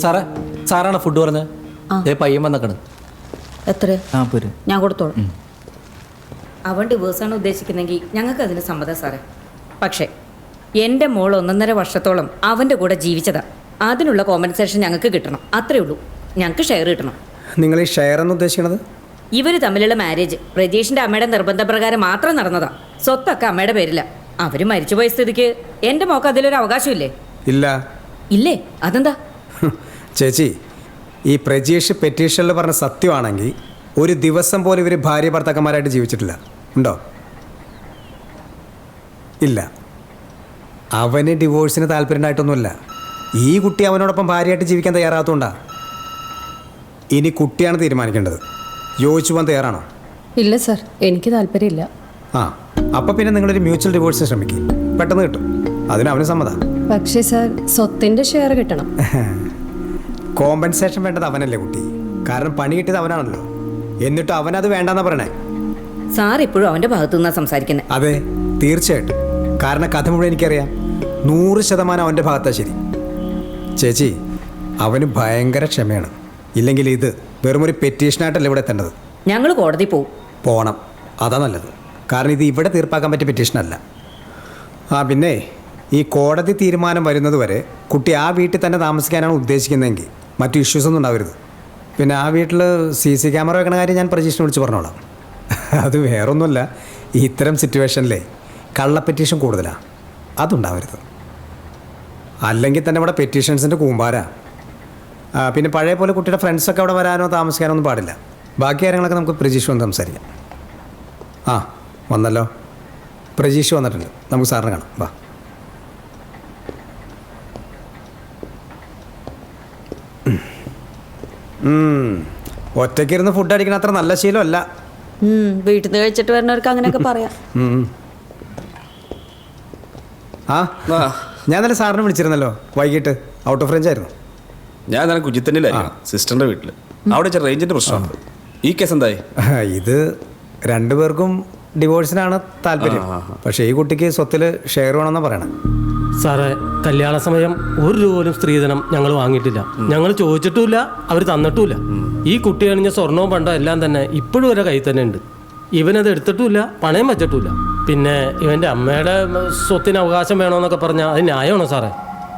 സാറേ, സാറാണ് ഫുഡ് പറഞ്ഞത്. പയ്യൻ വന്നേക്കണ്. എത്ര? ഞാൻ കൊടുത്തോളാം. അവൻ ഡിവോഴ്സാണ് ഉദ്ദേശിക്കുന്നെങ്കിൽ ഞങ്ങൾക്ക് അതിന് സമ്മതം സാറേ. പക്ഷേ എൻ്റെ മോൾ 1.5 വർഷത്തോളം അവൻ്റെ കൂടെ ജീവിച്ചതാ. അതിനുള്ള കോമ്പൻസേഷൻ ഞങ്ങൾക്ക് കിട്ടണം. അത്രേ ഉള്ളൂ. ഞങ്ങൾക്ക് ഷെയർ കിട്ടണം. നിങ്ങൾ ഈ ഷെയർ എന്ന് ഉദ്ദേശിക്കുന്നത്? ഇവർ തമ്മിലുള്ള മാരേജ് പ്രജീഷിൻ്റെ അമ്മയുടെ നിർബന്ധപ്രകാരം മാത്രം നടന്നതാ. സ്വത്തൊക്കെ അമ്മയുടെ പേരില്ല. അവർ മരിച്ചുപോയ സ്ഥിതിക്ക് എൻ്റെ മോക്ക് അതിലൊരു അവകാശമില്ലേ? ഇല്ല. ഇല്ലേ? അതെന്താ? ചേച്ചി, ഈ പ്രജീഷ് പെറ്റീഷനിൽ പറഞ്ഞ സത്യമാണെങ്കിൽ ഒരു ദിവസം പോലും ഇവർ ഭാര്യ ഭർത്താക്കന്മാരായിട്ട് ജീവിച്ചിട്ടില്ല. ഉണ്ടോ? ഇല്ല. അവന് ഡിവോഴ്സിന് താല്പര്യമായിട്ടൊന്നുമില്ല. ഈ കുട്ടി അവനോടൊപ്പം ഭാര്യയായിട്ട് ജീവിക്കാൻ തയ്യാറാകത്തോണ്ടാ. ഇനി കുട്ടിയാണ് തീരുമാനിക്കേണ്ടത്. യോജിച്ചു പോകാൻ തയ്യാറാണോ? ഇല്ല സാർ, എനിക്ക് താല്പര്യമില്ല. അപ്പം പിന്നെ നിങ്ങളൊരു മ്യൂച്വൽ ഡിവോഴ്സിന് ശ്രമിക്കും. പെട്ടെന്ന് കിട്ടും. അതിന് അവന് സമ്മതം. പക്ഷേ സാർ, സ്വത്തിൻ്റെ ഷെയർ കിട്ടണം. കോമ്പൻസേഷൻ വേണ്ടത് അവനല്ലേ കുട്ടി? കാരണം പണി കിട്ടിയത് അവനാണല്ലോ. എന്നിട്ട് അവനത് വേണ്ടെന്നാ പറയണേ. സാർ ഇപ്പോഴും അവൻ്റെ ഭാഗത്തു നിന്നാണ് സംസാരിക്കുന്നത്. അതെ, തീർച്ചയായിട്ടും. കാരണം കഥ മുഴുവൻ എനിക്കറിയാം. 100% അവൻ്റെ ഭാഗത്താണ് ശരി. ചേച്ചി, അവന് ഭയങ്കര ക്ഷമയാണ്. ഇല്ലെങ്കിൽ ഇത് വെറുമൊരു പെറ്റീഷനായിട്ടല്ല ഇവിടെ എത്തേണ്ടത്. ഞങ്ങൾ കോടതി പോകണം. അതാ നല്ലത്. കാരണം ഇത് ഇവിടെ തീർപ്പാക്കാൻ പറ്റിയ പെറ്റീഷനല്ല. പിന്നെ ഈ കോടതി തീരുമാനം വരുന്നത് വരെ കുട്ടി ആ വീട്ടിൽ തന്നെ താമസിക്കാനാണ് ഉദ്ദേശിക്കുന്നതെങ്കിൽ മറ്റു ഇഷ്യൂസൊന്നും ഉണ്ടാവരുത്. പിന്നെ ആ വീട്ടിൽ CC ക്യാമറ വെക്കണ കാര്യം ഞാൻ പ്രജീഷിനെ വിളിച്ച് പറഞ്ഞോളാം. അത് വേറൊന്നുമല്ല, ഇത്തരം സിറ്റുവേഷനിലെ കള്ള പെറ്റീഷൻ കൂടുതലാണ്. അതുണ്ടാവരുത്. അല്ലെങ്കിൽ തന്നെ ഇവിടെ പെറ്റീഷൻസിൻ്റെ കൂമ്പാരാ. പിന്നെ പഴയ പോലെ കുട്ടിയുടെ ഫ്രണ്ട്സൊക്കെ അവിടെ വരാനോ താമസിക്കാനോ ഒന്നും പാടില്ല. ബാക്കി കാര്യങ്ങളൊക്കെ നമുക്ക് പ്രജീഷ് വന്ന് സംസാരിക്കാം. വന്നല്ലോ. പ്രജീഷ് വന്നിട്ടുണ്ട്. നമുക്ക് സാറിനെ കാണാം. വാ. ഒറ്റയ്ക്കിരുന്ന് ഫുഡ് അടിക്കണ അത്ര നല്ല ശീലമല്ല. വീട്ടിൽ നിന്ന് കഴിച്ചിട്ട് വരുന്നവർക്ക് അങ്ങനെയൊക്കെ പറയാം. ഞാൻ തന്നെ സാറിനെ വിളിച്ചിരുന്നല്ലോ വൈകിട്ട്. ഔട്ട് ഓഫ് റേഞ്ച് ആയിരുന്നു. ഞാൻ തന്നെ കുജിത്തന്നിലായിരുന്നു, സിസ്റ്ററിന്റെ വീട്ടിൽ. അവിടെ റേഞ്ചിന്റെ പ്രശ്നമുണ്ട്. ഈ കേസ് എന്തായി? ഇത് രണ്ടുപേർക്കും ഡിവോഴ്സിനാണ് താല്പര്യം. പക്ഷേ ഈ കുട്ടിക്ക് സ്വത്തിൽ ഷെയർ വേണമെന്നാണ് പറയണത്. സാറേ, കല്യാണ സമയം 1 രൂപ പോലും സ്ത്രീധനം ഞങ്ങൾ വാങ്ങിയിട്ടില്ല. ഞങ്ങൾ ചോദിച്ചിട്ടുമില്ല, അവർ തന്നിട്ടുമില്ല. ഈ കുട്ടി അണിഞ്ഞ സ്വർണവും പണ്ടോ എല്ലാം തന്നെ ഇപ്പോഴും വരെ കയ്യിൽ തന്നെ ഉണ്ട്. ഇവനത് എടുത്തിട്ടുമില്ല, പണയം വെച്ചിട്ടുമില്ല. പിന്നെ ഇവൻ്റെ അമ്മയുടെ സ്വത്തിന് അവകാശം വേണമെന്നൊക്കെ പറഞ്ഞാൽ അത് ന്യായമാണോ സാറേ?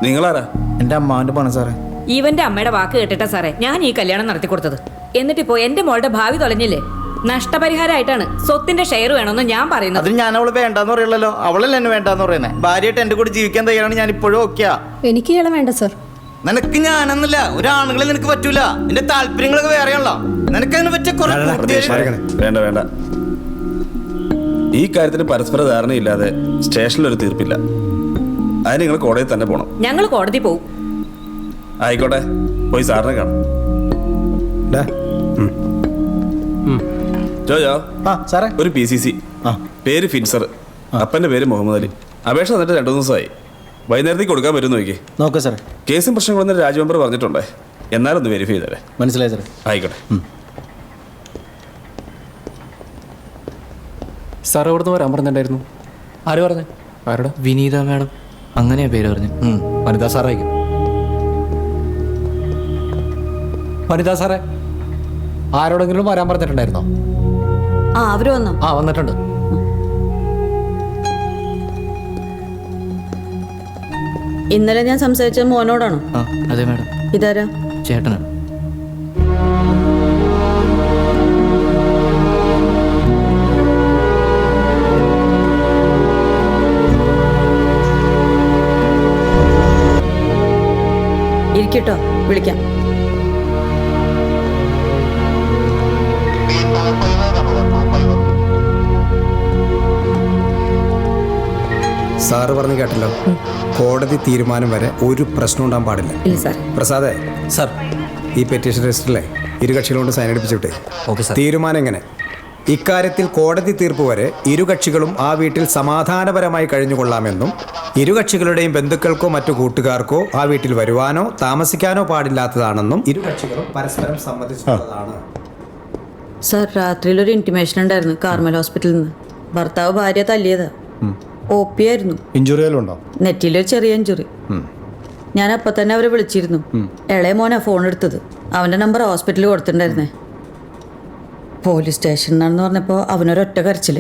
നിങ്ങളാരാ? എൻ്റെ അമ്മാവൻ്റെ പണം സാറേ. ഇവന്റെ അമ്മയുടെ വാക്ക് കേട്ടിട്ടാ സാറേ ഞാൻ ഈ കല്യാണം നടത്തി കൊടുത്തത്. എന്നിട്ടിപ്പോ എന്റെ മോളുടെ ഭാവി തൊലഞ്ഞില്ലേ? നഷ്ടപരിഹാരമായിട്ടാണ് സ്വത്തിന്റെ ഷെയർ വേണമെന്ന് ഞാൻ പറയുന്നത്. അതിന് ഞാൻ അവള് വേണ്ടാന്ന് പറയല്ലോ. അവളല്ലേ എന്നെ വേണ്ടാന്ന് പറയുന്നത്. ഭാര്യയായിട്ട് എന്റെ കൂടെ ജീവിക്കാൻ തയ്യാറാണ്. ഞാൻ ഇപ്പോഴും ഓക്കെയാ. എനിക്ക് ഇയാളെ വേണ്ട സാർ. നിനക്ക് ഞാനെന്നില്ല, ഒരാണുങ്ങളെ നിനക്ക് പറ്റൂല. നിന്റെ താല്പര്യങ്ങളൊക്കെ വേറെയാണല്ലോ. നിനക്കതിനെ പറ്റിയ വേണ്ട വേണ്ട. ഈ കാര്യത്തിന് പരസ്പര ധാരണയില്ലാതെ സ്റ്റേഷനിൽ ഒരു തീർപ്പില്ല. അതിന് നിങ്ങൾ കോടതിയിൽ തന്നെ പോകണം. ഞങ്ങൾ കോടതി പോവും. ആയിക്കോട്ടെ, പോയി സാറിനെ കാണാം. ജോജോ, ഒരു PCC, പേര് ഫിൻസർ, അപ്പൻ്റെ പേര് മുഹമ്മദ് അലി. അപേക്ഷ തന്നിട്ട് 2 ദിവസമായി. വൈകുന്നേരത്തേക്ക് കൊടുക്കാൻ പറ്റുമെന്ന് നോക്കി. നോക്കാം സാറേ. കേസും പ്രശ്നങ്ങളൊന്നും രാജമെമ്പർ പറഞ്ഞിട്ടുണ്ടേ. എന്നാലൊന്ന് വെരിഫൈ ചെയ്തേ. മനസ്സിലായി സാറേ. ആയിക്കോട്ടെ. സാർ അവിടുന്ന് വരാൻ പറഞ്ഞിട്ടുണ്ടായിരുന്നു. ആര് പറഞ്ഞു? ആരോടാ? വിനീത മാഡം, അങ്ങനെയാ പേര് പറഞ്ഞു. വനിതാ സാറായിരിക്കും. വനിതാ സാറേ, ആരോടെങ്കിലും വരാൻ പറഞ്ഞിട്ടുണ്ടായിരുന്നോ? അവര് വന്നോ? വന്നിട്ടുണ്ട്. ഇന്നലെ ഞാൻ സംസാരിച്ചത് മോനോടാണോ? അതെ മാഡം. ഇതാരാ? ചേട്ടനാണ്. ഇരിക്കട്ടോ, വിളിക്കാം. സാറ് പറഞ്ഞു കേട്ടല്ലോ, കോടതി തീരുമാനം വരെ ഒരു പ്രശ്നം ഉണ്ടാകാൻ പാടില്ല. പ്രസാദേ സാർ, ഈ പെറ്റീഷൻ രജിസ്റ്ററിലെ 2 കക്ഷികളോട് സൈൻ അടിപ്പിച്ചിട്ടേ. തീരുമാനം എങ്ങനെ? ഇക്കാര്യത്തിൽ കോടതി തീർപ്പ് വരെ 2 കക്ഷികളും ആ വീട്ടിൽ സമാധാനപരമായി കഴിഞ്ഞുകൊള്ളാമെന്നും 2 കക്ഷികളുടെയും ബന്ധുക്കൾക്കോ മറ്റു കൂട്ടുകാർക്കോ ആ വീട്ടിൽ വരുവാനോ താമസിക്കാനോ പാടില്ലാത്തതാണെന്നും 2 കക്ഷികളും പരസ്പരം സമ്മതിച്ചിട്ടുള്ളതാണ്. സാർ, രാത്രിയിലൊരു ഇന്റിമേഷൻ ഉണ്ടായിരുന്നു കാർമൽ ഹോസ്പിറ്റലിൽ നിന്ന്. ഭർത്താവ് ഭാര്യ തല്ലിയതാ. OP ആയിരുന്നു. ഇഞ്ചുറി ഉണ്ടോ? നെറ്റിയിലൊരു ചെറിയ ഇഞ്ചുറി. ഞാൻ അപ്പം തന്നെ അവരെ വിളിച്ചിരുന്നു. ഇളയ മോനാ ഫോൺ എടുത്തത്. അവൻ്റെ നമ്പർ ഹോസ്പിറ്റലിൽ കൊടുത്തിട്ടുണ്ടായിരുന്നേ. പോലീസ് സ്റ്റേഷനിലാണെന്ന് പറഞ്ഞപ്പോൾ അവനൊരൊറ്റ കരച്ചിൽ.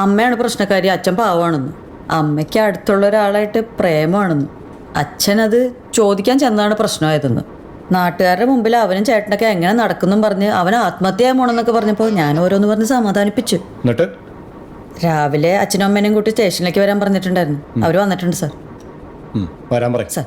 അമ്മയാണ് പ്രശ്നക്കാരി, അച്ഛൻ പാവമാണെന്ന്. അമ്മയ്ക്ക് അടുത്തുള്ള ഒരാളായിട്ട് പ്രേമമാണെന്ന്. അച്ഛനത് ചോദിക്കാൻ ചെന്നാണ് പ്രശ്നമായതെന്ന്. നാട്ടുകാരുടെ മുമ്പിൽ അവനും ചേട്ടനൊക്കെ എങ്ങനെ നടക്കുന്നും പറഞ്ഞ് അവൻ ആത്മഹത്യ പോണെന്നൊക്കെ പറഞ്ഞപ്പോൾ ഞാൻ ഓരോന്ന് പറഞ്ഞ് സമാധാനിപ്പിച്ചു. എന്നിട്ട് രാവിലെ അച്ഛനും അമ്മേനെയും കൂട്ടി സ്റ്റേഷനിലേക്ക് വരാൻ പറഞ്ഞിട്ടുണ്ടായിരുന്നു. അവർ വന്നിട്ടുണ്ട് സാർ. വരാൻ പറയും. സാർ